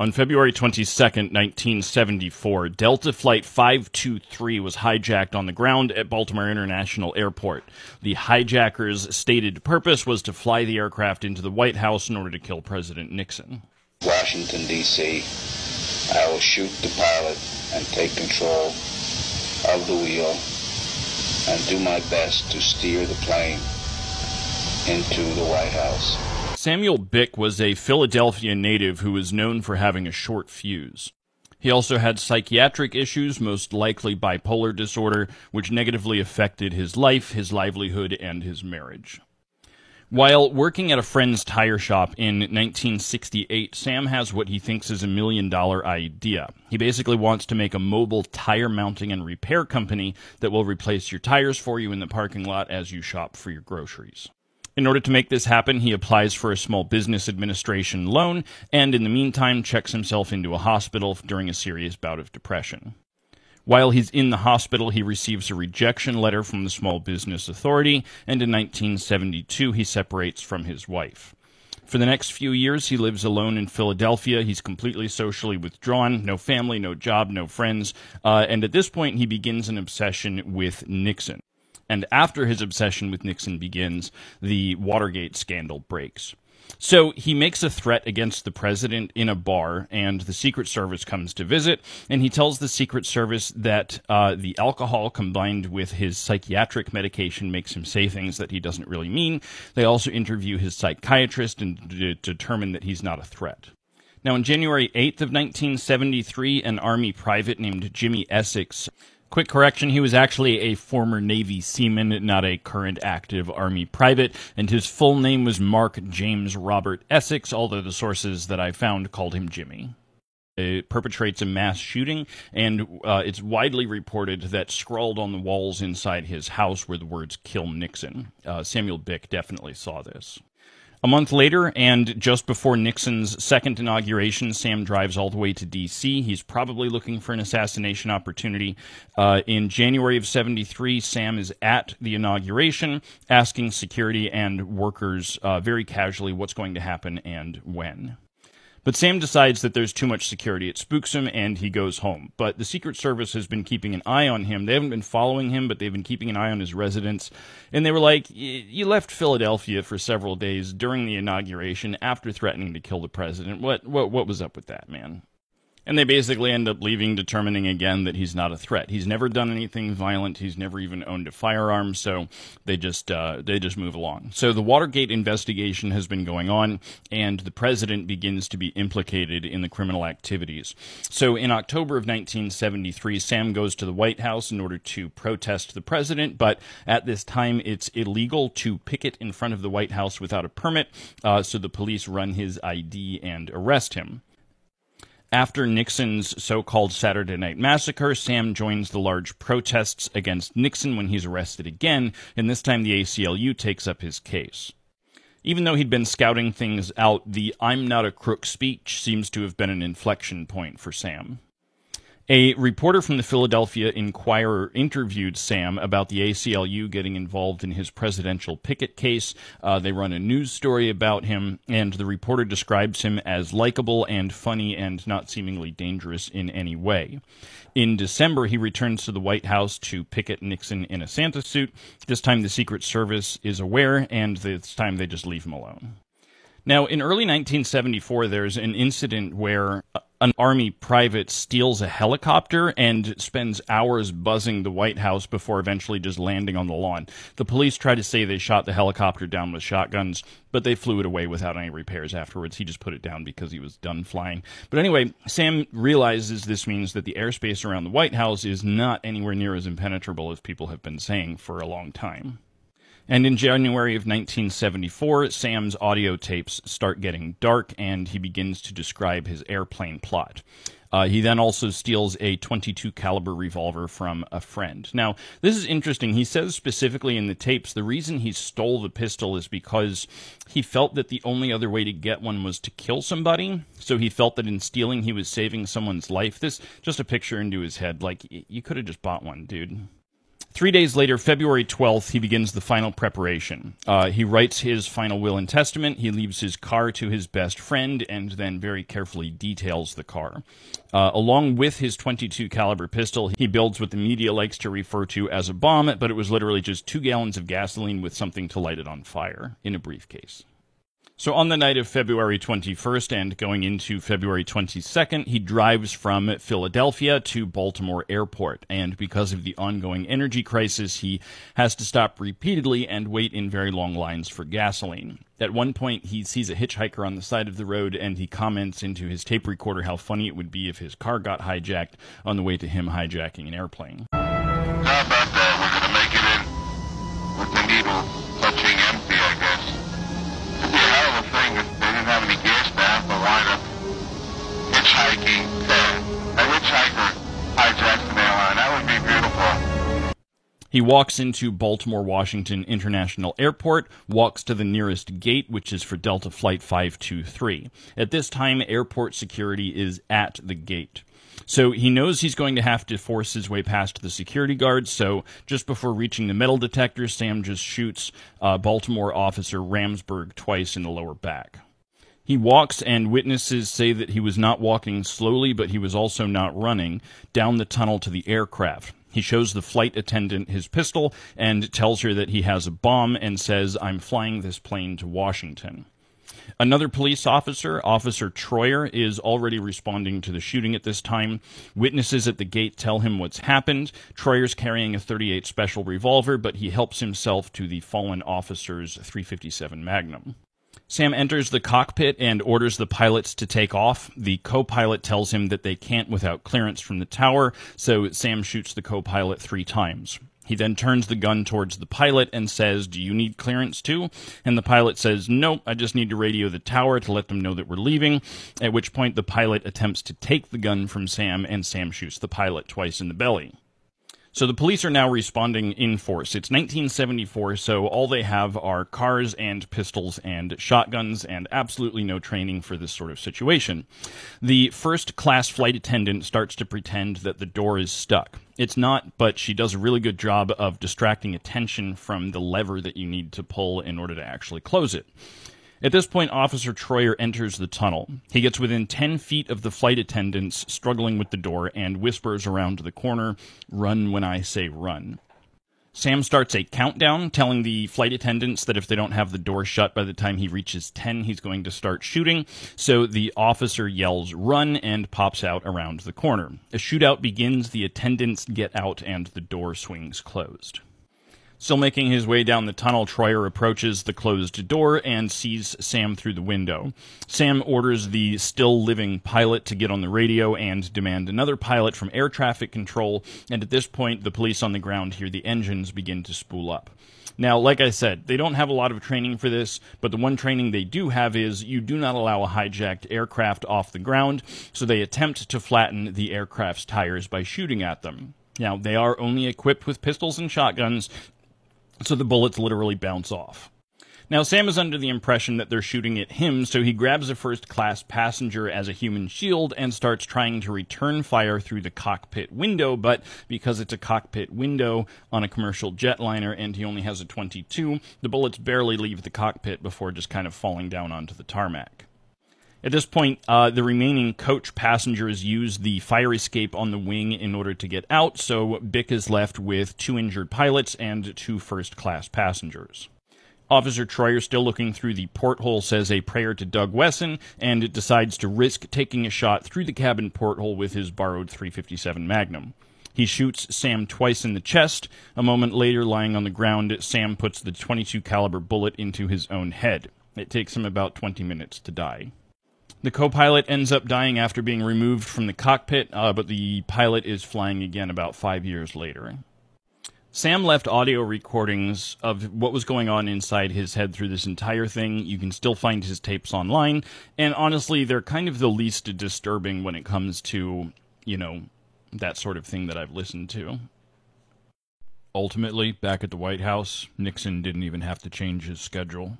On February 22nd, 1974, Delta Flight 523 was hijacked on the ground at Baltimore International Airport. The hijackers' stated purpose was to fly the aircraft into the White House in order to kill President Nixon. Washington, D.C., I will shoot the pilot and take control of the wheel and do my best to steer the plane into the White House. Samuel Bick was a Philadelphia native who was known for having a short fuse. He also had psychiatric issues, most likely bipolar disorder, which negatively affected his life, his livelihood, and his marriage. While working at a friend's tire shop in 1968, Sam has what he thinks is $1 million idea. He basically wants to make a mobile tire mounting and repair company that will replace your tires for you in the parking lot as you shop for your groceries. In order to make this happen, he applies for a small business administration loan, and in the meantime checks himself into a hospital during a serious bout of depression. While he's in the hospital, he receives a rejection letter from the Small Business Authority, and in 1972 he separates from his wife. For the next few years, he lives alone in Philadelphia. He's completely socially withdrawn, no family, no job, no friends, and at this point he begins an obsession with Nixon. And after his obsession with Nixon begins, the Watergate scandal breaks. So he makes a threat against the president in a bar, and the Secret Service comes to visit, and he tells the Secret Service that the alcohol combined with his psychiatric medication makes him say things that he doesn't really mean. They also interview his psychiatrist and determine that he's not a threat. Now, on January 8th of 1973, an Army private named Jimmy Essex— quick correction, he was actually a former Navy seaman, not a current active Army private, and his full name was Mark James Robert Essex, although the sources that I found called him Jimmy. He perpetrates a mass shooting, and it's widely reported that scrawled on the walls inside his house were the words, "Kill Nixon." Samuel Bick definitely saw this. A month later, and just before Nixon's second inauguration, Sam drives all the way to D.C. He's probably looking for an assassination opportunity. In January of '73, Sam is at the inauguration, asking security and workers very casually what's going to happen and when. But Sam decides that there's too much security. It spooks him, and he goes home. But the Secret Service has been keeping an eye on him. They haven't been following him, but they've been keeping an eye on his residence. And they were like, you left Philadelphia for several days during the inauguration after threatening to kill the president. What was up with that, man? And they basically end up leaving, determining again that he's not a threat. He's never done anything violent. He's never even owned a firearm, so they just move along. So the Watergate investigation has been going on, and the president begins to be implicated in the criminal activities. So in October of 1973, Sam goes to the White House in order to protest the president, but at this time it's illegal to picket in front of the White House without a permit, so the police run his ID and arrest him. After Nixon's so-called Saturday Night Massacre, Sam joins the large protests against Nixon when he's arrested again, and this time the ACLU takes up his case. Even though he'd been scouting things out, the "I'm not a crook" speech seems to have been an inflection point for Sam. A reporter from the Philadelphia Inquirer interviewed Sam about the ACLU getting involved in his presidential picket case. They run a news story about him, and the reporter describes him as likable and funny and not seemingly dangerous in any way. In December, he returns to the White House to picket Nixon in a Santa suit. This time the Secret Service is aware, and this time they just leave him alone. Now, in early 1974, there's an incident where an Army private steals a helicopter and spends hours buzzing the White House before eventually just landing on the lawn. The police try to say they shot the helicopter down with shotguns, but they flew it away without any repairs afterwards. He just put it down because he was done flying. But anyway, Sam realizes this means that the airspace around the White House is not anywhere near as impenetrable as people have been saying for a long time. And in January of 1974, Sam's audio tapes start getting dark, and he begins to describe his airplane plot. He then also steals a .22 caliber revolver from a friend. Now, this is interesting. He says specifically in the tapes the reason he stole the pistol is because he felt that the only other way to get one was to kill somebody. So he felt that in stealing, he was saving someone's life. This just a picture into his head. Like, you could have just bought one, dude. 3 days later, February 12th, he begins the final preparation. He writes his final will and testament, he leaves his car to his best friend, and then very carefully details the car. Along with his .22 caliber pistol, he builds what the media likes to refer to as a bomb, but it was literally just 2 gallons of gasoline with something to light it on fire in a briefcase. So on the night of February 21st and going into February 22nd, he drives from Philadelphia to Baltimore Airport. And because of the ongoing energy crisis, he has to stop repeatedly and wait in very long lines for gasoline. At one point, he sees a hitchhiker on the side of the road, and he comments into his tape recorder how funny it would be if his car got hijacked on the way to him hijacking an airplane. How about that? We're going to make it in with the needle touching empty, I guess. It'd be a hell of a thing if they didn't have any gas to have to wind up hitchhiking. A hitchhiker hijacks an airline. That would be beautiful. He walks into Baltimore Washington International Airport, walks to the nearest gate, which is for Delta Flight 523. At this time, airport security is at the gate. So he knows he's going to have to force his way past the security guards, so just before reaching the metal detector, Sam just shoots Baltimore officer Ramsberg twice in the lower back. He walks, and witnesses say that he was not walking slowly, but he was also not running, down the tunnel to the aircraft. He shows the flight attendant his pistol and tells her that he has a bomb and says, "I'm flying this plane to Washington." Another police officer, Officer Troyer, is already responding to the shooting at this time. Witnesses at the gate tell him what's happened. Troyer's carrying a .38 special revolver, but he helps himself to the fallen officer's .357 Magnum. Sam enters the cockpit and orders the pilots to take off. The co-pilot tells him that they can't without clearance from the tower, so Sam shoots the co-pilot 3 times. He then turns the gun towards the pilot and says, "Do you need clearance too?" And the pilot says, "Nope, I just need to radio the tower to let them know that we're leaving," at which point the pilot attempts to take the gun from Sam, and Sam shoots the pilot twice in the belly. So the police are now responding in force. It's 1974, so all they have are cars and pistols and shotguns and absolutely no training for this sort of situation. The first-class flight attendant starts to pretend that the door is stuck. It's not, but she does a really good job of distracting attention from the lever that you need to pull in order to actually close it. At this point, Officer Troyer enters the tunnel. He gets within 10 feet of the flight attendants struggling with the door and whispers around the corner, "Run when I say run." Sam starts a countdown, telling the flight attendants that if they don't have the door shut by the time he reaches 10, he's going to start shooting. So the officer yells, "Run," and pops out around the corner. A shootout begins, the attendants get out, and the door swings closed. Still making his way down the tunnel, Troyer approaches the closed door and sees Sam through the window. Sam orders the still-living pilot to get on the radio and demand another pilot from air traffic control, and at this point, the police on the ground hear the engines begin to spool up. Now, like I said, they don't have a lot of training for this, but the one training they do have is you do not allow a hijacked aircraft off the ground, so they attempt to flatten the aircraft's tires by shooting at them. Now, they are only equipped with pistols and shotguns, so the bullets literally bounce off. Now, Sam is under the impression that they're shooting at him, so he grabs a first-class passenger as a human shield and starts trying to return fire through the cockpit window, but because it's a cockpit window on a commercial jetliner and he only has a .22, the bullets barely leave the cockpit before just kind of falling down onto the tarmac. At this point, the remaining coach passengers use the fire escape on the wing in order to get out, so Bick is left with 2 injured pilots and 2 first-class passengers. Officer Troyer, still looking through the porthole, says a prayer to Doug Wesson and decides to risk taking a shot through the cabin porthole with his borrowed .357 Magnum. He shoots Sam twice in the chest. A moment later, lying on the ground, Sam puts the .22 caliber bullet into his own head. It takes him about 20 minutes to die. The co-pilot ends up dying after being removed from the cockpit, but the pilot is flying again about 5 years later. Sam left audio recordings of what was going on inside his head through this entire thing. You can still find his tapes online, and honestly, they're kind of the least disturbing when it comes to, that sort of thing that I've listened to. Ultimately, back at the White House, Nixon didn't even have to change his schedule.